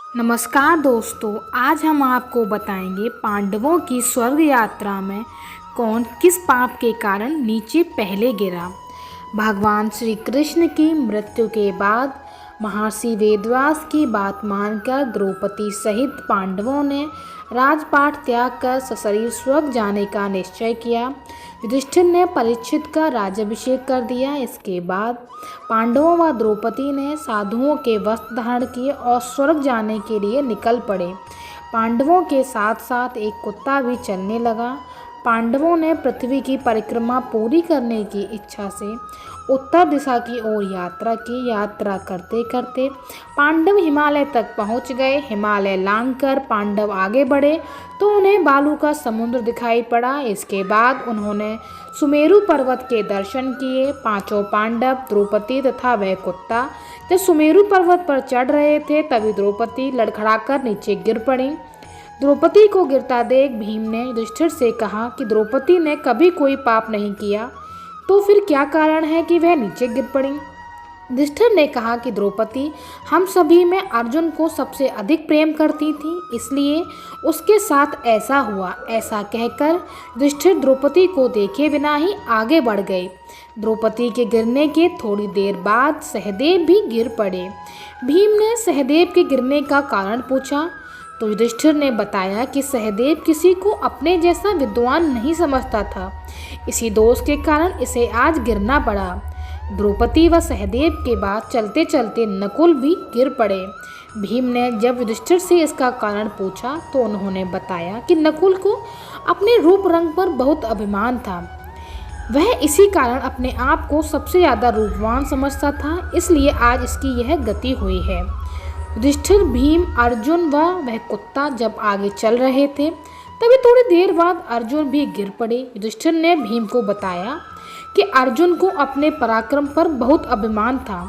नमस्कार दोस्तों, आज हम आपको बताएंगे पांडवों की स्वर्ग यात्रा में कौन किस पाप के कारण नीचे पहले गिरा। भगवान श्री कृष्ण की मृत्यु के बाद महर्षि वेदव्यास की बात मानकर द्रौपदी सहित पांडवों ने राजपाट त्याग कर सशरीर स्वर्ग जाने का निश्चय किया। युधिष्ठिर ने परीक्षित का राज्याभिषेक कर दिया। इसके बाद पांडवों व द्रौपदी ने साधुओं के वस्त्र धारण किए और स्वर्ग जाने के लिए निकल पड़े। पांडवों के साथ साथ एक कुत्ता भी चलने लगा। पांडवों ने पृथ्वी की परिक्रमा पूरी करने की इच्छा से उत्तर दिशा की ओर यात्रा की। यात्रा करते करते पांडव हिमालय तक पहुंच गए। हिमालय लांघकर पांडव आगे बढ़े तो उन्हें बालू का समुद्र दिखाई पड़ा। इसके बाद उन्होंने सुमेरु पर्वत के दर्शन किए। पांचों पांडव, द्रौपदी तथा वह कुत्ता जब सुमेरु पर्वत पर चढ़ रहे थे तभी द्रौपदी लड़खड़ाकर नीचे गिर पड़ी। द्रौपदी को गिरता देख भीम ने युधिष्ठिर से कहा कि द्रौपदी ने कभी कोई पाप नहीं किया, तो फिर क्या कारण है कि वह नीचे गिर पड़ी। युधिष्ठिर ने कहा कि द्रौपदी हम सभी में अर्जुन को सबसे अधिक प्रेम करती थी, इसलिए उसके साथ ऐसा हुआ। ऐसा कहकर युधिष्ठिर द्रौपदी को देखे बिना ही आगे बढ़ गए। द्रौपदी के गिरने के थोड़ी देर बाद सहदेव भी गिर पड़े। भीम ने सहदेव के गिरने का कारण पूछा तो युधिष्ठिर ने बताया कि सहदेव किसी को अपने जैसा विद्वान नहीं समझता था, इसी दोष के कारण इसे आज गिरना पड़ा। द्रौपदी व सहदेव के बाद चलते चलते नकुल भी गिर पड़े। भीम ने जब युधिष्ठिर से इसका कारण पूछा तो उन्होंने बताया कि नकुल को अपने रूप रंग पर बहुत अभिमान था। वह इसी कारण अपने आप को सबसे ज़्यादा रूपवान समझता था, इसलिए आज इसकी यह गति हुई है। युधिष्ठिर, भीम, अर्जुन व वह कुत्ता जब आगे चल रहे थे तभी थोड़ी देर बाद अर्जुन भी गिर पड़े। युधिष्ठिर ने भीम को बताया कि अर्जुन को अपने पराक्रम पर बहुत अभिमान था।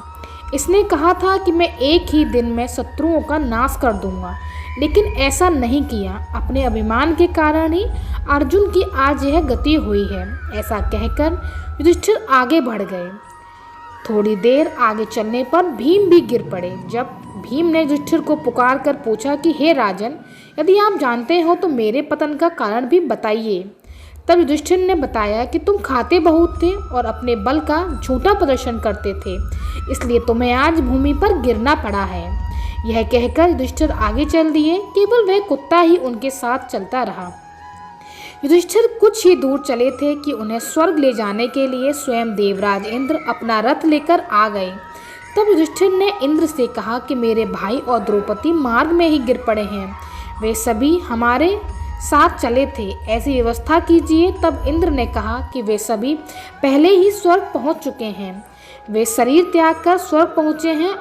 इसने कहा था कि मैं एक ही दिन में शत्रुओं का नाश कर दूंगा, लेकिन ऐसा नहीं किया। अपने अभिमान के कारण ही अर्जुन की आज यह गति हुई है। ऐसा कहकर युधिष्ठिर आगे बढ़ गए। थोड़ी देर आगे चलने पर भीम भी गिर पड़े। जब भीम ने युधिष्ठिर को पुकार कर पूछा कि हे राजन, यदि आप जानते हो तो मेरे पतन का कारण भी बताइए। तब युधिष्ठिर ने बताया कि तुम खाते बहुत थे और अपने बल का झूठा प्रदर्शन करते थे, इसलिए तुम्हें आज भूमि पर गिरना पड़ा है। यह कहकर युधिष्ठिर आगे चल दिए। केवल वह कुत्ता ही उनके साथ चलता रहा। युधिष्ठिर कुछ ही दूर चले थे कि उन्हें स्वर्ग ले जाने के लिए स्वयं देवराज इंद्र अपना रथ लेकर आ गए। तब युधिष्ठिर ने इंद्र से कहा कि मेरे भाई और द्रौपदी मार्ग में ही गिर पड़े हैं, वे सभी हमारे साथ चले थे, ऐसी व्यवस्था कीजिए। तब इंद्र ने कहा कि वे सभी पहले ही स्वर्ग पहुंच चुके हैं, वे शरीर त्याग कर स्वर्ग पहुँचे हैं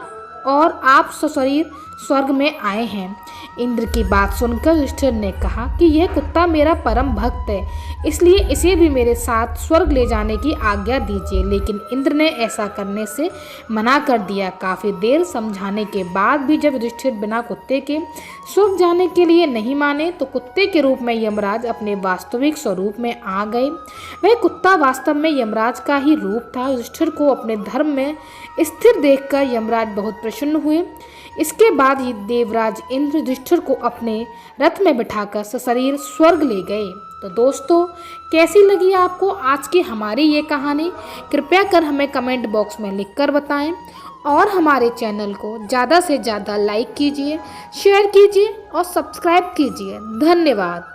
और आप सशरीर स्वर्ग में आए हैं। इंद्र की बात सुनकर युधिष्ठिर ने कहा कि यह कुत्ता मेरा परम भक्त है, इसलिए इसे भी मेरे साथ स्वर्ग ले जाने की आज्ञा दीजिए। लेकिन इंद्र ने ऐसा करने से मना कर दिया। काफ़ी देर समझाने के बाद भी जब युधिष्ठिर बिना कुत्ते के स्वर्ग जाने के लिए नहीं माने तो कुत्ते के रूप में यमराज अपने वास्तविक स्वरूप में आ गए। वह कुत्ता वास्तव में यमराज का ही रूप था। युधिष्ठिर को अपने धर्म में स्थिर देखकर यमराज बहुत प्रसन्न हुए। इसके बाद ही देवराज इंद्र युधिष्ठिर को अपने रथ में बिठाकर सशरीर स्वर्ग ले गए। तो दोस्तों, कैसी लगी आपको आज की हमारी ये कहानी? कृपया कर हमें कमेंट बॉक्स में लिखकर बताएं और हमारे चैनल को ज़्यादा से ज़्यादा लाइक कीजिए, शेयर कीजिए और सब्सक्राइब कीजिए। धन्यवाद।